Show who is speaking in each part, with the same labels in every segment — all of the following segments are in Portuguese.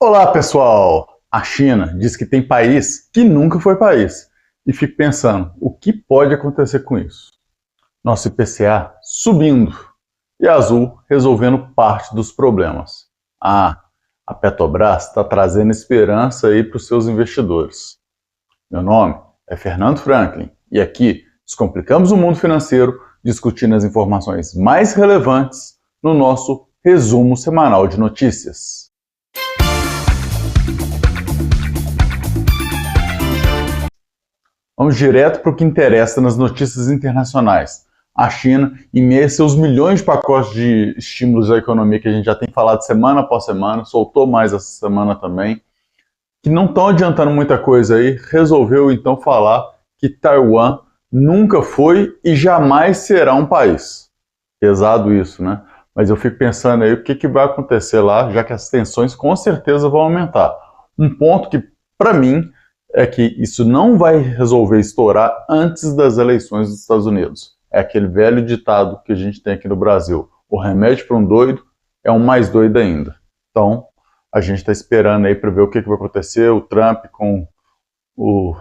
Speaker 1: Olá, pessoal! A China diz que tem país que nunca foi país. E fico pensando, o que pode acontecer com isso? Nosso IPCA subindo e a Azul resolvendo parte dos problemas. A Petrobras está trazendo esperança aí para os seus investidores. Meu nome é Fernando Franklin e aqui descomplicamos o mundo financeiro discutindo as informações mais relevantes no nosso resumo semanal de notícias. Vamos direto para o que interessa nas notícias internacionais. A China, em meio a seus milhões de pacotes de estímulos à economia que a gente já tem falado semana após semana, soltou mais essa semana também, que não estão adiantando muita coisa aí, resolveu então falar que Taiwan nunca foi e jamais será um país. Pesado isso, né? Mas eu fico pensando aí o que vai acontecer lá, já que as tensões com certeza vão aumentar. Um ponto que, para mim, é que isso não vai resolver estourar antes das eleições dos Estados Unidos. É aquele velho ditado que a gente tem aqui no Brasil: o remédio para um doido é um mais doido ainda. Então, a gente está esperando aí para ver o que vai acontecer, o Trump com o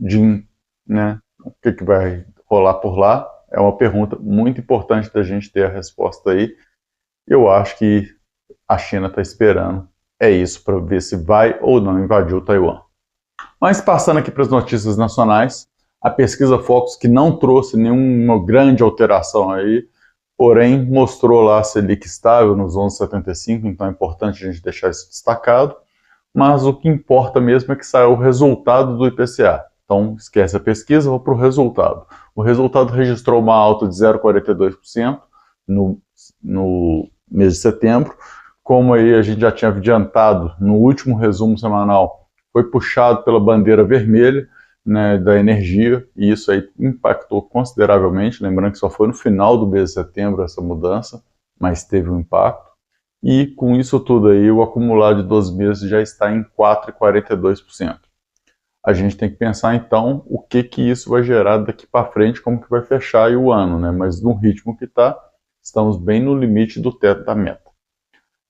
Speaker 1: Jim, né? O que vai rolar por lá? É uma pergunta muito importante da gente ter a resposta aí. Eu acho que a China está esperando isso para ver se vai ou não invadir o Taiwan. Mas passando aqui para as notícias nacionais, a pesquisa Focus, que não trouxe nenhuma grande alteração aí, porém mostrou lá a Selic estável nos 11,75, então é importante a gente deixar isso destacado. Mas o que importa mesmo é que saiu o resultado do IPCA. Então esquece a pesquisa, vou para o resultado. O resultado registrou uma alta de 0,42% no mês de setembro. Como aí a gente já tinha adiantado no último resumo semanal, foi puxado pela bandeira vermelha, né, da energia, e isso aí impactou consideravelmente, lembrando que só foi no final do mês de setembro essa mudança, mas teve um impacto, e com isso tudo aí, o acumulado de 12 meses já está em 4,42%. A gente tem que pensar então o que isso vai gerar daqui para frente, como que vai fechar aí o ano, né, mas no ritmo que está, estamos bem no limite do teto da meta.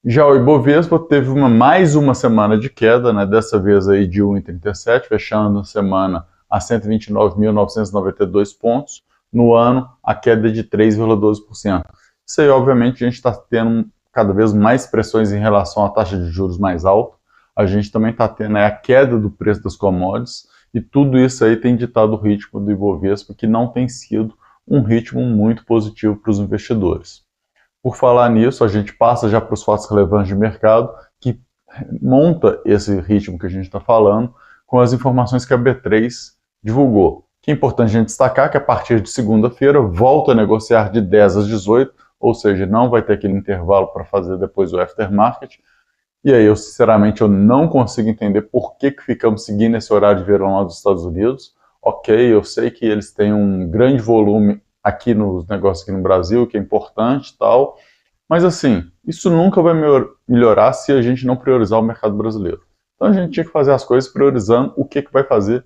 Speaker 1: Já o Ibovespa teve mais uma semana de queda, né? Dessa vez aí de 1,37, fechando a semana a 129.992 pontos. No ano, a queda é de 3,12%. Isso aí, obviamente, a gente está tendo cada vez mais pressões em relação à taxa de juros mais alta. A gente também está tendo a queda do preço das commodities, e tudo isso aí tem ditado o ritmo do Ibovespa, que não tem sido um ritmo muito positivo para os investidores. Por falar nisso, a gente passa já para os fatos relevantes de mercado, que monta esse ritmo que a gente está falando com as informações que a B3 divulgou. Que é importante a gente destacar que a partir de segunda-feira volta a negociar de 10 às 18, ou seja, não vai ter aquele intervalo para fazer depois o aftermarket. E aí, sinceramente, eu não consigo entender por que ficamos seguindo esse horário de verão lá dos Estados Unidos. Ok, eu sei que eles têm um grande volume aqui nos negócios aqui no Brasil, que é importante e tal, mas assim, isso nunca vai melhorar se a gente não priorizar o mercado brasileiro. Então a gente tinha que fazer as coisas priorizando o que vai fazer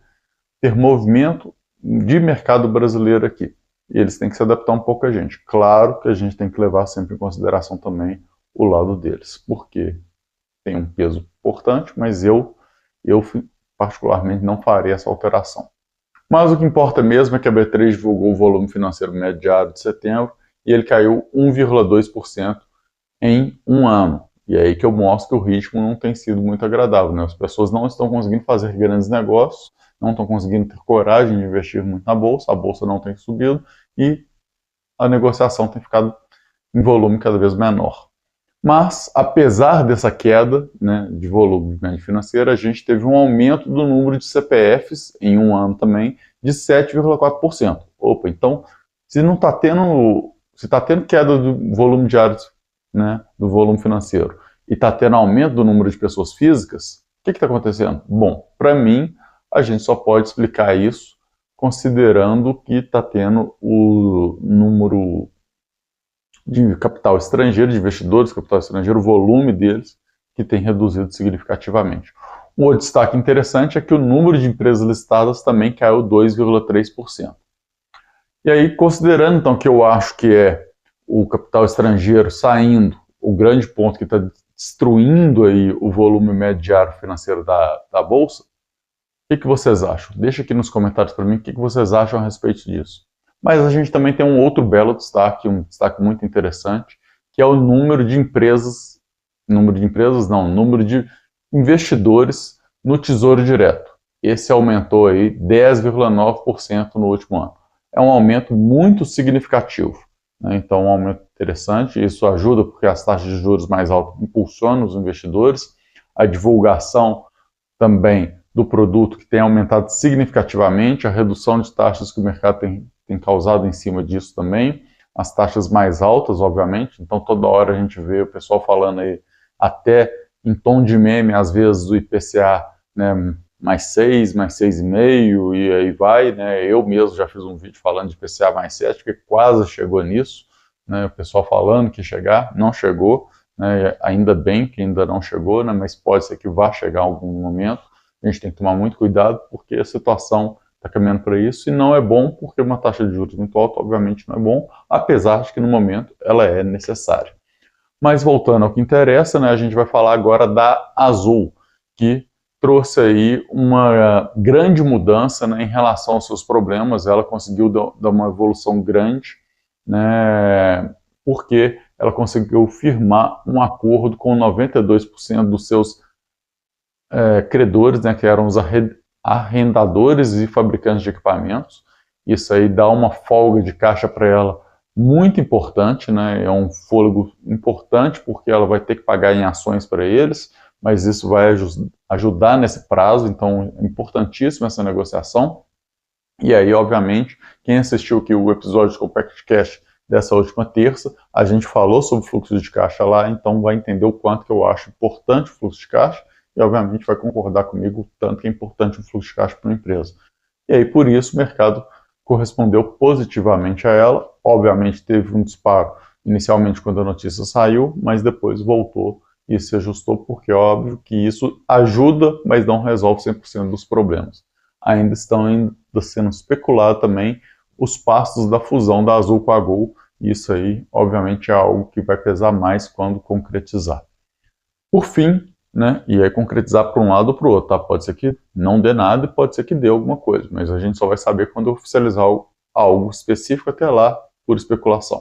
Speaker 1: ter movimento de mercado brasileiro aqui. E eles têm que se adaptar um pouco a gente. Claro que a gente tem que levar sempre em consideração também o lado deles, porque tem um peso importante, mas eu particularmente não farei essa alteração. Mas o que importa mesmo é que a B3 divulgou o volume financeiro médio diário de setembro e ele caiu 1,2% em um ano. E é aí que eu mostro que o ritmo não tem sido muito agradável, né? As pessoas não estão conseguindo fazer grandes negócios, não estão conseguindo ter coragem de investir muito na bolsa, a bolsa não tem subido e a negociação tem ficado em volume cada vez menor. Mas, apesar dessa queda, né, de volume de média financeira, a gente teve um aumento do número de CPFs em um ano também de 7,4%. Opa, então, se está tendo queda do volume diário, né, do volume financeiro, e está tendo aumento do número de pessoas físicas, o que está acontecendo? Bom, para mim, a gente só pode explicar isso considerando que está tendo o número de capital estrangeiro, de investidores, capital estrangeiro, o volume deles, que tem reduzido significativamente. Um outro destaque interessante é que o número de empresas listadas também caiu 2,3%. E aí, considerando então que eu acho que é o capital estrangeiro saindo, o grande ponto que está destruindo aí o volume médio diário financeiro da Bolsa? O que vocês acham? Deixa aqui nos comentários para mim o que vocês acham a respeito disso. Mas a gente também tem um outro belo destaque, um destaque muito interessante, que é o número de empresas, número de investidores no Tesouro Direto. Esse aumentou aí 10,9% no último ano. É um aumento muito significativo, né? Então, um aumento interessante. Isso ajuda porque as taxas de juros mais altas impulsionam os investidores. A divulgação também do produto que tem aumentado significativamente, a redução de taxas que o mercado tem causado em cima disso também, as taxas mais altas, obviamente. Então, toda hora a gente vê o pessoal falando aí, até em tom de meme, às vezes, do IPCA, né, mais 6, mais 6,5, e aí vai, né? Eu mesmo já fiz um vídeo falando de IPCA mais 7, que quase chegou nisso, né? O pessoal falando que ia chegar, não chegou, né? Ainda bem que ainda não chegou, né? Mas pode ser que vá chegar em algum momento. A gente tem que tomar muito cuidado, porque a situação está caminhando para isso, e não é bom, porque uma taxa de juros muito alta, obviamente, não é bom, apesar de que no momento ela é necessária. Mas voltando ao que interessa, né, a gente vai falar agora da Azul, que trouxe aí uma grande mudança, né, em relação aos seus problemas. Ela conseguiu dar uma evolução grande, né, porque ela conseguiu firmar um acordo com 92% dos seus credores, né, que eram os arrendadores e fabricantes de equipamentos. Isso aí dá uma folga de caixa para ela muito importante, né? É um fôlego importante porque ela vai ter que pagar em ações para eles, mas isso vai ajudar nesse prazo, então é importantíssima essa negociação. E aí, obviamente, quem assistiu aqui o episódio do Compact Cash dessa última terça, a gente falou sobre fluxo de caixa lá, então vai entender o quanto que eu acho importante o fluxo de caixa e, obviamente, vai concordar comigo o tanto que é importante o fluxo de caixa para uma empresa. E aí, por isso, o mercado correspondeu positivamente a ela. Obviamente, teve um disparo inicialmente quando a notícia saiu, mas depois voltou e se ajustou, porque é óbvio que isso ajuda, mas não resolve 100% dos problemas. Ainda estão sendo especulado também os passos da fusão da Azul com a Gol, e isso aí, obviamente, é algo que vai pesar mais quando concretizar. Por fim, né, e aí concretizar para um lado ou para o outro, tá? Pode ser que não dê nada e pode ser que dê alguma coisa, mas a gente só vai saber quando oficializar algo específico, até lá, por especulação.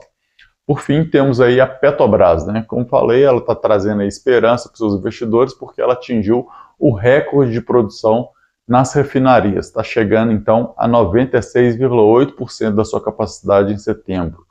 Speaker 1: Por fim, temos aí a Petrobras, né? Como falei, ela está trazendo aí esperança para os seus investidores porque ela atingiu o recorde de produção nas refinarias. Está chegando, então, a 96,8% da sua capacidade em setembro.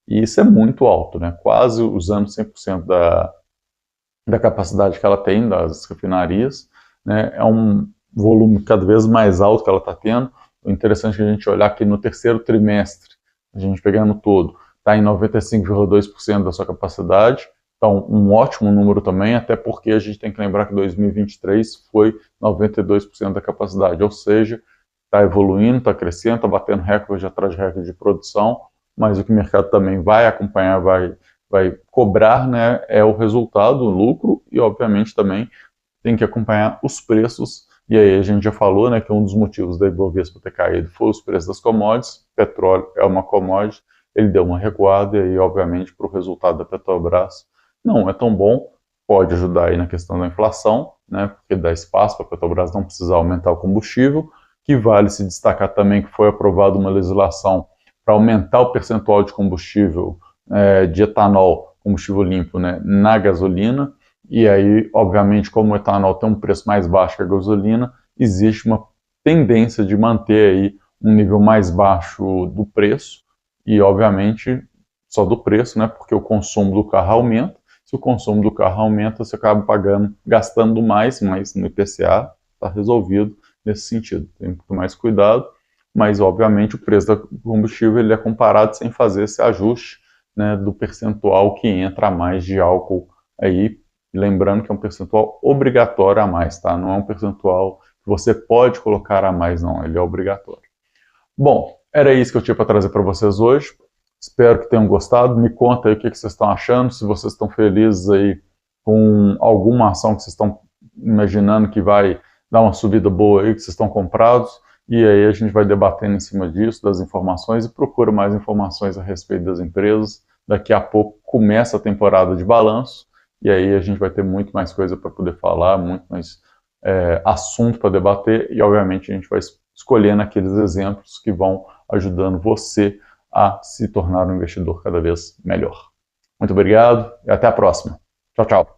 Speaker 1: E isso é muito alto, né? Quase usando 100% da capacidade que ela tem das refinarias, né? É um volume cada vez mais alto que ela está tendo. O interessante é que a gente olhar aqui no terceiro trimestre, a gente pegando todo, está em 95,2% da sua capacidade. Então, um ótimo número também, até porque a gente tem que lembrar que 2023 foi 92% da capacidade, ou seja, está evoluindo, está crescendo, está batendo recorde atrás de recorde de produção, mas o que o mercado também vai acompanhar, vai cobrar, né, é o resultado, o lucro, e obviamente também tem que acompanhar os preços. E aí a gente já falou, né, que um dos motivos da Ibovespa ter caído foi os preços das commodities. Petróleo é uma commodity, ele deu uma recuada, e aí obviamente para o resultado da Petrobras não é tão bom. Pode ajudar aí na questão da inflação, né, porque dá espaço para a Petrobras não precisar aumentar o combustível, que vale se destacar também que foi aprovada uma legislação para aumentar o percentual de combustível de etanol, combustível limpo, né, na gasolina. E aí, obviamente, como o etanol tem um preço mais baixo que a gasolina, existe uma tendência de manter aí um nível mais baixo do preço, e obviamente só do preço, né, porque o consumo do carro aumenta. Se o consumo do carro aumenta, você acaba gastando mais, mas no IPCA está resolvido nesse sentido. Tem que tomar mais cuidado, mas obviamente o preço do combustível ele é comparado sem fazer esse ajuste, né, do percentual que entra a mais de álcool aí, lembrando que é um percentual obrigatório a mais, tá? Não é um percentual que você pode colocar a mais, não, ele é obrigatório. Bom, era isso que eu tinha para trazer para vocês hoje. Espero que tenham gostado. Me conta aí o que vocês estão achando, se vocês estão felizes aí com alguma ação que vocês estão imaginando que vai dar uma subida boa aí, que vocês estão comprados. E aí a gente vai debatendo em cima disso, das informações, e procura mais informações a respeito das empresas. Daqui a pouco começa a temporada de balanço, e aí a gente vai ter muito mais coisa para poder falar, muito mais assunto para debater, e obviamente a gente vai escolhendo aqueles exemplos que vão ajudando você a se tornar um investidor cada vez melhor. Muito obrigado e até a próxima. Tchau, tchau.